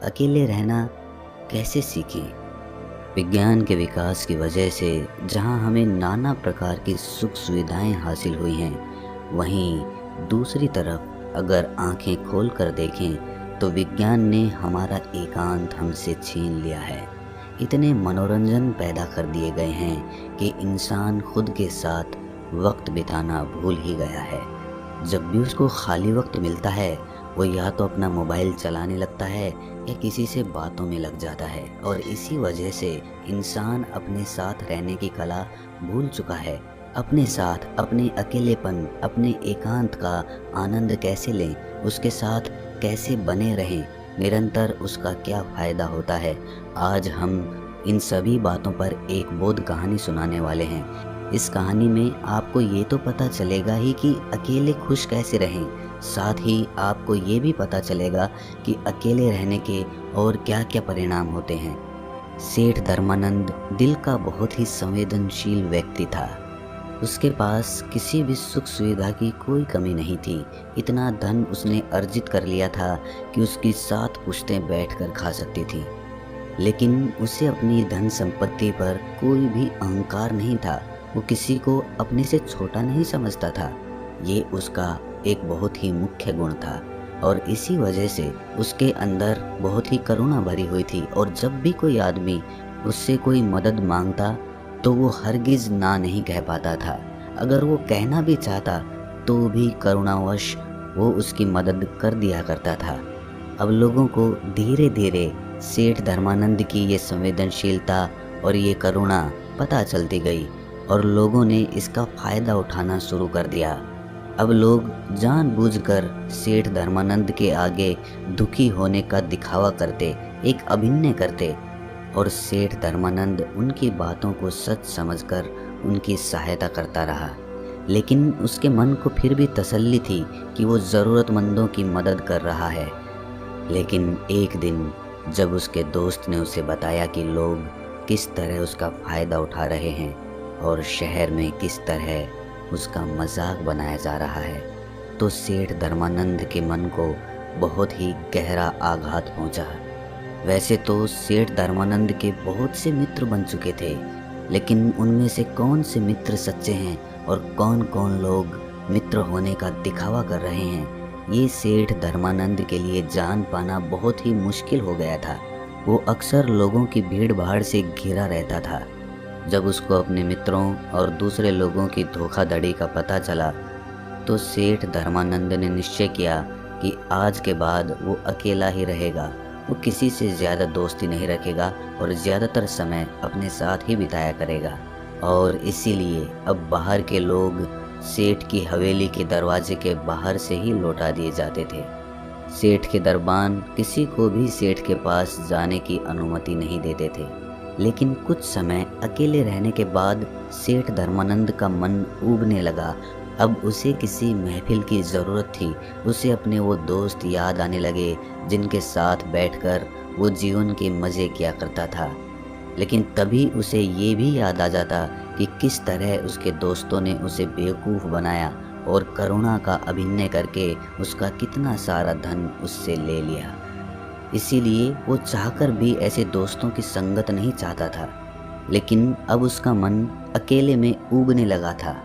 अकेले रहना कैसे सीखें? विज्ञान के विकास की वजह से जहां हमें नाना प्रकार की सुख सुविधाएं हासिल हुई हैं, वहीं दूसरी तरफ अगर आंखें खोल कर देखें तो विज्ञान ने हमारा एकांत हमसे छीन लिया है। इतने मनोरंजन पैदा कर दिए गए हैं कि इंसान खुद के साथ वक्त बिताना भूल ही गया है। जब भी उसको खाली वक्त मिलता है, वो या तो अपना मोबाइल चलाने लगता है या किसी से बातों में लग जाता है, और इसी वजह से इंसान अपने साथ रहने की कला भूल चुका है। अपने साथ, अपने अकेलेपन, अपने एकांत का आनंद कैसे लें, उसके साथ कैसे बने रहें, निरंतर उसका क्या फ़ायदा होता है, आज हम इन सभी बातों पर एक बोध कहानी सुनाने वाले हैं। इस कहानी में आपको ये तो पता चलेगा ही कि अकेले खुश कैसे रहें, साथ ही आपको ये भी पता चलेगा कि अकेले रहने के और क्या क्या परिणाम होते हैं। सेठ धर्मानंद दिल का बहुत ही संवेदनशील व्यक्ति था। उसके पास किसी भी सुख सुविधा की कोई कमी नहीं थी। इतना धन उसने अर्जित कर लिया था कि उसकी 7 पुश्तें बैठकर खा सकती थी। लेकिन उसे अपनी धन संपत्ति पर कोई भी अहंकार नहीं था। वो किसी को अपने से छोटा नहीं समझता था। ये उसका एक बहुत ही मुख्य गुण था, और इसी वजह से उसके अंदर बहुत ही करुणा भरी हुई थी। और जब भी कोई आदमी उससे कोई मदद मांगता तो वो हरगिज ना नहीं कह पाता था। अगर वो कहना भी चाहता तो भी करुणावश वो उसकी मदद कर दिया करता था। अब लोगों को धीरे धीरे सेठ धर्मानंद की ये संवेदनशीलता और ये करुणा पता चलती गई, और लोगों ने इसका फ़ायदा उठाना शुरू कर दिया। अब लोग जानबूझकर सेठ धर्मानंद के आगे दुखी होने का दिखावा करते, एक अभिनय करते, और सेठ धर्मानंद उनकी बातों को सच समझकर उनकी सहायता करता रहा। लेकिन उसके मन को फिर भी तसल्ली थी कि वो ज़रूरतमंदों की मदद कर रहा है। लेकिन एक दिन जब उसके दोस्त ने उसे बताया कि लोग किस तरह उसका फ़ायदा उठा रहे हैं और शहर में किस तरह उसका मजाक बनाया जा रहा है, तो सेठ धर्मानंद के मन को बहुत ही गहरा आघात पहुंचा। वैसे तो सेठ धर्मानंद के बहुत से मित्र बन चुके थे, लेकिन उनमें से कौन से मित्र सच्चे हैं और कौन कौन लोग मित्र होने का दिखावा कर रहे हैं, ये सेठ धर्मानंद के लिए जान पाना बहुत ही मुश्किल हो गया था। वो अक्सर लोगों की भीड़ भाड़ से घिरा रहता था। जब उसको अपने मित्रों और दूसरे लोगों की धोखाधड़ी का पता चला, तो सेठ धर्मानंद ने निश्चय किया कि आज के बाद वो अकेला ही रहेगा। वो किसी से ज़्यादा दोस्ती नहीं रखेगा और ज़्यादातर समय अपने साथ ही बिताया करेगा। और इसीलिए अब बाहर के लोग सेठ की हवेली के दरवाजे के बाहर से ही लौटा दिए जाते थे। सेठ के दरबान किसी को भी सेठ के पास जाने की अनुमति नहीं देते थे। लेकिन कुछ समय अकेले रहने के बाद सेठ धर्मानंद का मन ऊबने लगा। अब उसे किसी महफिल की ज़रूरत थी। उसे अपने वो दोस्त याद आने लगे जिनके साथ बैठकर वो जीवन के मज़े किया करता था। लेकिन तभी उसे ये भी याद आ जाता कि किस तरह उसके दोस्तों ने उसे बेवकूफ़ बनाया और करुणा का अभिनय करके उसका कितना सारा धन उससे ले लिया। इसीलिए वो चाहकर भी ऐसे दोस्तों की संगत नहीं चाहता था। लेकिन अब उसका मन अकेले में ऊबने लगा था।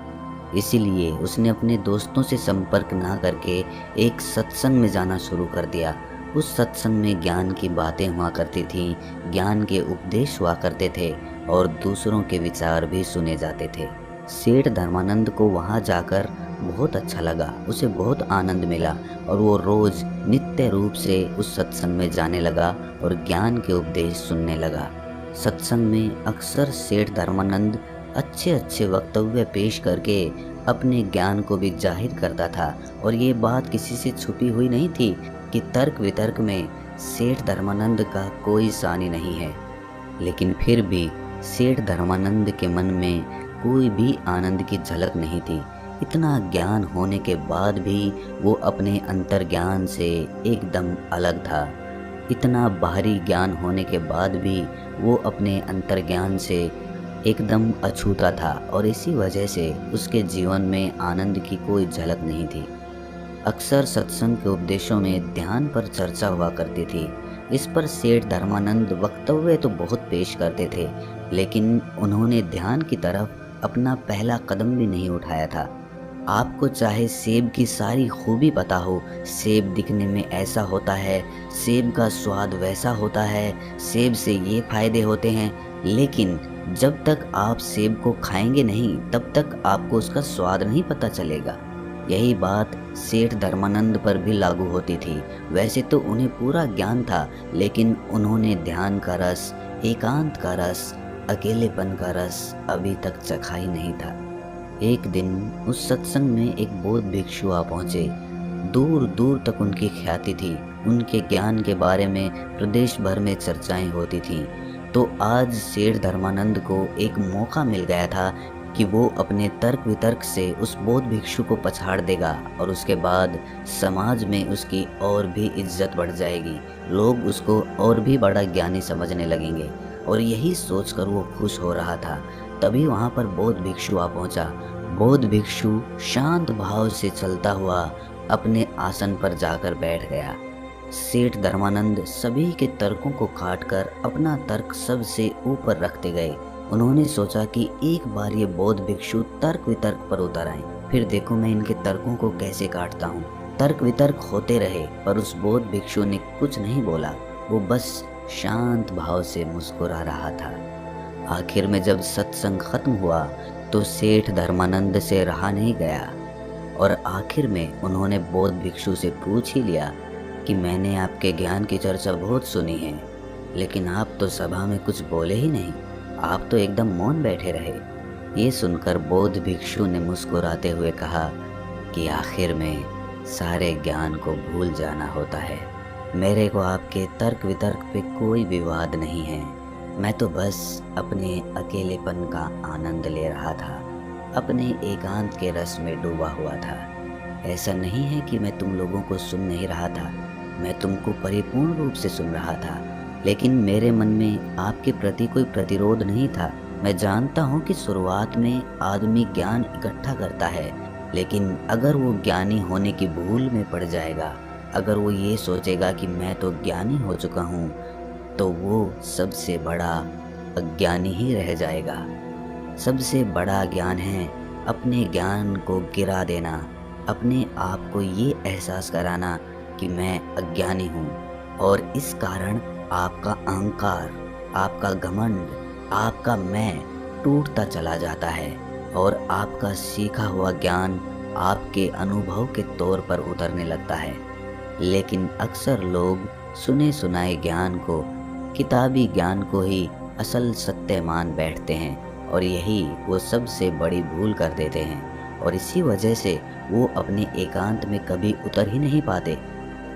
इसीलिए उसने अपने दोस्तों से संपर्क ना करके एक सत्संग में जाना शुरू कर दिया। उस सत्संग में ज्ञान की बातें हुआ करती थीं, ज्ञान के उपदेश हुआ करते थे और दूसरों के विचार भी सुने जाते थे। सेठ धर्मानंद को वहाँ जाकर बहुत अच्छा लगा, उसे बहुत आनंद मिला, और वो रोज़ नित्य रूप से उस सत्संग में जाने लगा और ज्ञान के उपदेश सुनने लगा। सत्संग में अक्सर सेठ धर्मानंद अच्छे अच्छे वक्तव्य पेश करके अपने ज्ञान को भी जाहिर करता था, और ये बात किसी से छुपी हुई नहीं थी कि तर्क वितर्क में सेठ धर्मानंद का कोई सानी नहीं है। लेकिन फिर भी सेठ धर्मानंद के मन में कोई भी आनंद की झलक नहीं थी। इतना ज्ञान होने के बाद भी वो अपने अंतर्ज्ञान से एकदम अलग था। इतना बाहरी ज्ञान होने के बाद भी वो अपने अंतर्ज्ञान से एकदम अछूता था, और इसी वजह से उसके जीवन में आनंद की कोई झलक नहीं थी। अक्सर सत्संग के उपदेशों में ध्यान पर चर्चा हुआ करती थी, इस पर सेठ धर्मानंद वक्तव्य तो बहुत पेश करते थे, लेकिन उन्होंने ध्यान की तरफ अपना पहला कदम भी नहीं उठाया था। आपको चाहे सेब की सारी खूबी पता हो, सेब दिखने में ऐसा होता है, सेब का स्वाद वैसा होता है, सेब से ये फायदे होते हैं, लेकिन जब तक आप सेब को खाएंगे नहीं तब तक आपको उसका स्वाद नहीं पता चलेगा। यही बात सेठ धर्मानंद पर भी लागू होती थी। वैसे तो उन्हें पूरा ज्ञान था, लेकिन उन्होंने ध्यान का रस, एकांत का रस, अकेलेपन का रस अभी तक चखा ही नहीं था। एक दिन उस सत्संग में एक बौद्ध भिक्षु आ पहुंचे। दूर दूर तक उनकी ख्याति थी, उनके ज्ञान के बारे में प्रदेश भर में चर्चाएं होती थीं। तो आज सेठ धर्मानंद को एक मौका मिल गया था कि वो अपने तर्क वितर्क से उस बौद्ध भिक्षु को पछाड़ देगा और उसके बाद समाज में उसकी और भी इज्जत बढ़ जाएगी, लोग उसको और भी बड़ा ज्ञानी समझने लगेंगे। और यही सोचकर वो खुश हो रहा था। तभी वहाँ पर बौद्ध भिक्षु आ पहुँचा। बौद्ध भिक्षु शांत भाव से चलता हुआ अपने आसन पर जाकर बैठ गया। सेठ धर्मानंद सभी के तर्कों को काटकर अपना तर्क सबसे ऊपर रखते गए। उन्होंने सोचा कि एक बार ये बौद्ध भिक्षु तर्क वितर्क पर उतर आए, फिर देखो मैं इनके तर्कों को कैसे काटता हूँ। तर्क वितर्क होते रहे, पर उस बौद्ध भिक्षु ने कुछ नहीं बोला। वो बस शांत भाव से मुस्कुरा रहा था। आखिर में जब सत्संग खत्म हुआ तो सेठ धर्मानंद से रहा नहीं गया और आखिर में उन्होंने बौद्ध भिक्षु से पूछ ही लिया कि मैंने आपके ज्ञान की चर्चा बहुत सुनी है, लेकिन आप तो सभा में कुछ बोले ही नहीं, आप तो एकदम मौन बैठे रहे। ये सुनकर बौद्ध भिक्षु ने मुस्कुराते हुए कहा कि आखिर में सारे ज्ञान को भूल जाना होता है। मेरे को आपके तर्क वितर्क पे कोई विवाद नहीं है, मैं तो बस अपने अकेलेपन का आनंद ले रहा था, अपने एकांत के रस में डूबा हुआ था। ऐसा नहीं है कि मैं तुम लोगों को सुन नहीं रहा था, मैं तुमको परिपूर्ण रूप से सुन रहा था, लेकिन मेरे मन में आपके प्रति कोई प्रतिरोध नहीं था। मैं जानता हूँ कि शुरुआत में आदमी ज्ञान इकट्ठा करता है, लेकिन अगर वो ज्ञानी होने की भूल में पड़ जाएगा, अगर वो ये सोचेगा कि मैं तो ज्ञानी हो चुका हूँ, तो वो सबसे बड़ा अज्ञानी ही रह जाएगा। सबसे बड़ा ज्ञान है अपने ज्ञान को गिरा देना, अपने आप को ये एहसास कराना कि मैं अज्ञानी हूँ, और इस कारण आपका अहंकार, आपका घमंड, आपका मैं टूटता चला जाता है और आपका सीखा हुआ ज्ञान आपके अनुभव के तौर पर उतरने लगता है। लेकिन अक्सर लोग सुने सुनाए ज्ञान को, किताबी ज्ञान को ही असल सत्य मान बैठते हैं और यही वो सबसे बड़ी भूल कर देते हैं। और इसी वजह से वो अपने एकांत में कभी उतर ही नहीं पाते,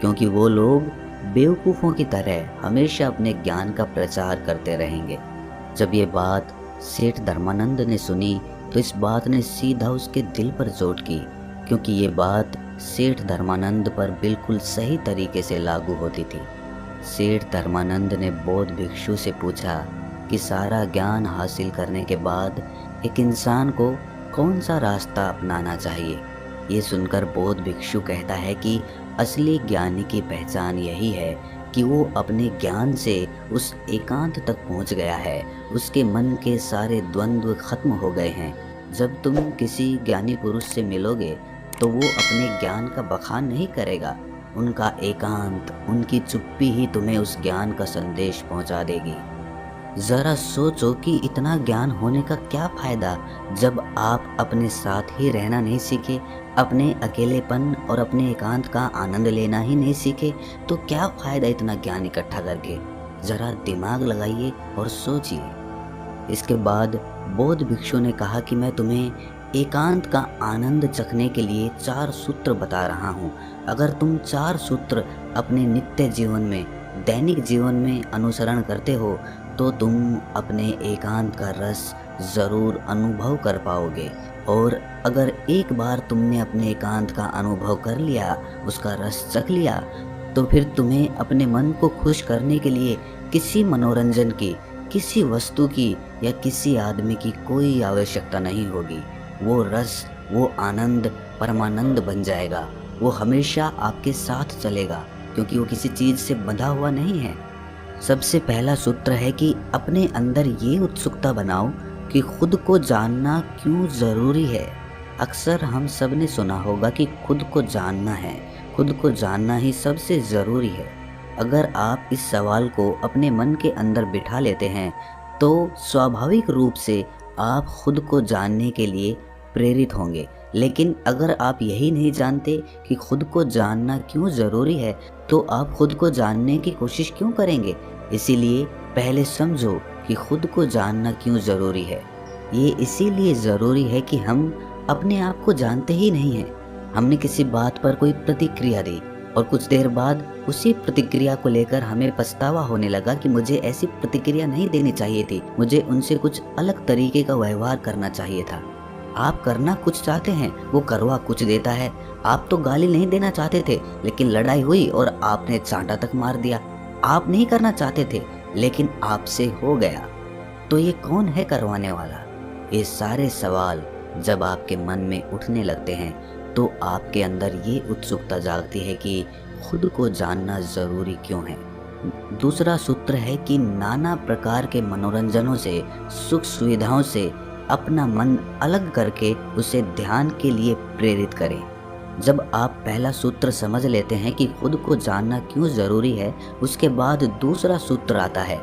क्योंकि वो लोग बेवकूफ़ों की तरह हमेशा अपने ज्ञान का प्रचार करते रहेंगे। जब ये बात सेठ धर्मानंद ने सुनी तो इस बात ने सीधा उसके दिल पर चोट की, क्योंकि ये बात सेठ धर्मानंद पर बिल्कुल सही तरीके से लागू होती थी। सेठ धर्मानंद ने बौद्ध भिक्षु से पूछा कि सारा ज्ञान हासिल करने के बाद एक इंसान को कौन सा रास्ता अपनाना चाहिए। ये सुनकर बौद्ध भिक्षु कहता है कि असली ज्ञानी की पहचान यही है कि वो अपने ज्ञान से उस एकांत तक पहुंच गया है, उसके मन के सारे द्वंद्व खत्म हो गए हैं। जब तुम किसी ज्ञानी पुरुष से मिलोगे तो वो अपने ज्ञान का बखान नहीं करेगा, उनका एकांत, उनकी चुप्पी ही तुम्हें उस ज्ञान का संदेश पहुंचा देगी। ज़रा सोचो कि इतना ज्ञान होने का क्या फ़ायदा जब आप अपने साथ ही रहना नहीं सीखे, अपने अकेलेपन और अपने एकांत का आनंद लेना ही नहीं सीखे, तो क्या फ़ायदा इतना ज्ञान इकट्ठा करके। ज़रा दिमाग लगाइए और सोचिए। इसके बाद बौद्ध भिक्षु ने कहा कि मैं तुम्हें एकांत का आनंद चखने के लिए 4 सूत्र बता रहा हूँ। अगर तुम 4 सूत्र अपने नित्य जीवन में, दैनिक जीवन में अनुसरण करते हो तो तुम अपने एकांत का रस ज़रूर अनुभव कर पाओगे। और अगर एक बार तुमने अपने एकांत का अनुभव कर लिया, उसका रस चख लिया, तो फिर तुम्हें अपने मन को खुश करने के लिए किसी मनोरंजन की, किसी वस्तु की या किसी आदमी की कोई आवश्यकता नहीं होगी। वो रस, वो आनंद परमानंद बन जाएगा, वो हमेशा आपके साथ चलेगा। क्योंकि वो किसी चीज़ से बंधा हुआ नहीं है। सबसे पहला सूत्र है कि अपने अंदर ये उत्सुकता बनाओ कि खुद को जानना क्यों ज़रूरी है। अक्सर हम सब ने सुना होगा कि खुद को जानना है, खुद को जानना ही सबसे ज़रूरी है। अगर आप इस सवाल को अपने मन के अंदर बिठा लेते हैं तो स्वाभाविक रूप से आप खुद को जानने के लिए प्रेरित होंगे। लेकिन अगर आप यही नहीं जानते कि खुद को जानना क्यों ज़रूरी है तो आप खुद को जानने की कोशिश क्यों करेंगे। इसीलिए पहले समझो कि खुद को जानना क्यों ज़रूरी है। ये इसीलिए ज़रूरी है कि हम अपने आप को जानते ही नहीं हैं। हमने किसी बात पर कोई प्रतिक्रिया दी और कुछ देर बाद उसी प्रतिक्रिया को लेकर हमें पछतावा होने लगा कि मुझे ऐसी प्रतिक्रिया नहीं देनी चाहिए थी, मुझे उनसे कुछ अलग तरीके का व्यवहार करना चाहिए था। आप करना कुछ चाहते हैं, वो करवा कुछ देता है। आप तो गाली नहीं देना चाहते थे, लेकिन लड़ाई हुई और आपने चांटा तक मार दिया। आप नहीं करना चाहते थे, लेकिन आपसे हो गया। तो ये कौन है करवाने वाला? ये सारे सवाल जब आपके मन में उठने लगते हैं तो आपके अंदर ये उत्सुकता जागती है कि खुद को जानना ज़रूरी क्यों है। दूसरा सूत्र है कि नाना प्रकार के मनोरंजनों से, सुख सुविधाओं से अपना मन अलग करके उसे ध्यान के लिए प्रेरित करें। जब आप पहला सूत्र समझ लेते हैं कि खुद को जानना क्यों ज़रूरी है, उसके बाद दूसरा सूत्र आता है।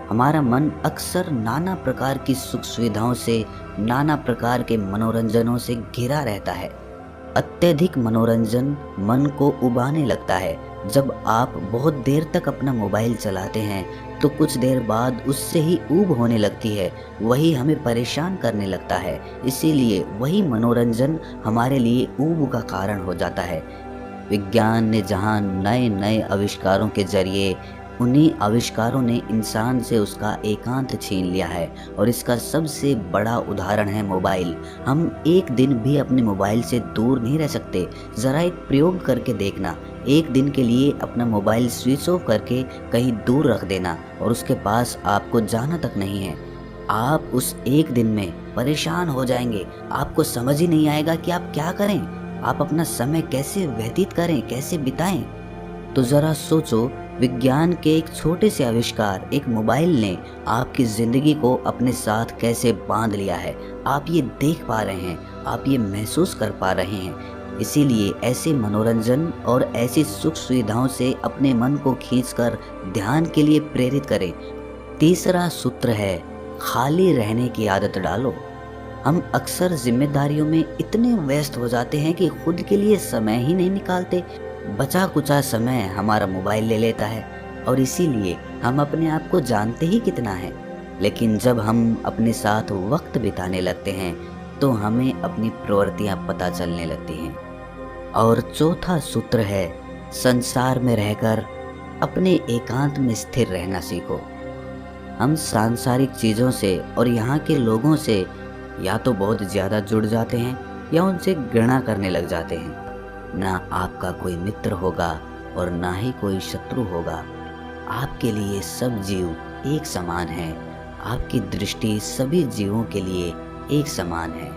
हमारा मन अक्सर नाना प्रकार की सुख सुविधाओं से, नाना प्रकार के मनोरंजनों से घिरा रहता है। अत्यधिक मनोरंजन मन को उबाने लगता है। जब आप बहुत देर तक अपना मोबाइल चलाते हैं तो कुछ देर बाद उससे ही ऊब होने लगती है, वही हमें परेशान करने लगता है। इसीलिए वही मनोरंजन हमारे लिए ऊब का कारण हो जाता है। विज्ञान ने जहाँ नए नए आविष्कारों के जरिए, उन्हीं आविष्कारों ने इंसान से उसका एकांत छीन लिया है और इसका सबसे बड़ा उदाहरण है मोबाइल। हम एक दिन भी अपने मोबाइल से दूर नहीं रह सकते। ज़रा एक प्रयोग करके देखना, एक दिन के लिए अपना मोबाइल स्विच ऑफ करके कहीं दूर रख देना और उसके पास आपको जाना तक नहीं है। आप उस एक दिन में परेशान हो जाएंगे। आपको समझ ही नहीं आएगा कि आप क्या करें, आप अपना समय कैसे व्यतीत करें, कैसे बिताएं। तो ज़रा सोचो, विज्ञान के एक छोटे से आविष्कार, एक मोबाइल ने आपकी ज़िंदगी को अपने साथ कैसे बांध लिया है। आप ये देख पा रहे हैं, आप ये महसूस कर पा रहे हैं। इसीलिए ऐसे मनोरंजन और ऐसी सुख सुविधाओं से अपने मन को खींचकर ध्यान के लिए प्रेरित करें। तीसरा सूत्र है, खाली रहने की आदत डालो। हम अक्सर जिम्मेदारियों में इतने व्यस्त हो जाते हैं कि खुद के लिए समय ही नहीं निकालते। बचा कुचा समय हमारा मोबाइल ले लेता है और इसीलिए हम अपने आप को जानते ही कितना है। लेकिन जब हम अपने साथ वक्त बिताने लगते हैं तो हमें अपनी प्रवृत्तियां पता चलने लगती हैं। और चौथा सूत्र है, संसार में रहकर अपने एकांत में स्थिर रहना सीखो। हम सांसारिक चीज़ों से और यहाँ के लोगों से या तो बहुत ज़्यादा जुड़ जाते हैं या उनसे घृणा करने लग जाते हैं। ना आपका कोई मित्र होगा और ना ही कोई शत्रु होगा। आपके लिए सब जीव एक समान हैं। आपकी दृष्टि सभी जीवों के लिए एक समान है।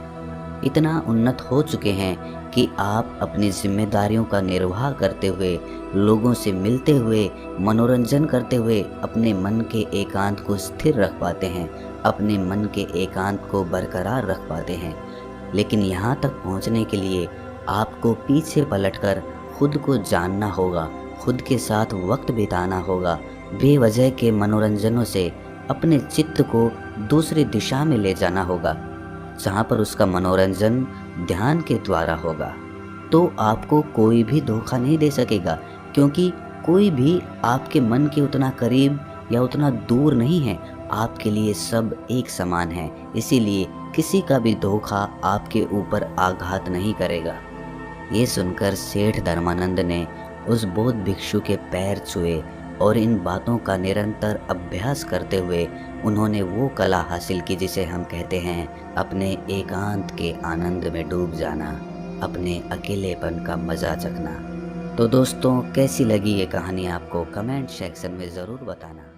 इतना उन्नत हो चुके हैं कि आप अपनी जिम्मेदारियों का निर्वाह करते हुए, लोगों से मिलते हुए, मनोरंजन करते हुए अपने मन के एकांत को स्थिर रख पाते हैं, अपने मन के एकांत को बरकरार रख पाते हैं। लेकिन यहाँ तक पहुँचने के लिए आपको पीछे पलटकर खुद को जानना होगा, खुद के साथ वक्त बिताना होगा। बेवजह के मनोरंजनों से अपने चित्त को दूसरी दिशा में ले जाना होगा, जहाँ पर उसका मनोरंजन ध्यान के द्वारा होगा। तो आपको कोई भी धोखा नहीं दे सकेगा, क्योंकि कोई भी आपके मन के उतना करीब या उतना दूर नहीं है। आपके लिए सब एक समान है। इसीलिए किसी का भी धोखा आपके ऊपर आघात नहीं करेगा। ये सुनकर सेठ धर्मानंद ने उस बौद्ध भिक्षु के पैर छुए और इन बातों का निरंतर अभ्यास करते हुए उन्होंने वो कला हासिल की जिसे हम कहते हैं अपने एकांत के आनंद में डूब जाना, अपने अकेलेपन का मजा चखना। तो दोस्तों, कैसी लगी ये कहानी आपको? कमेंट सेक्शन में ज़रूर बताना।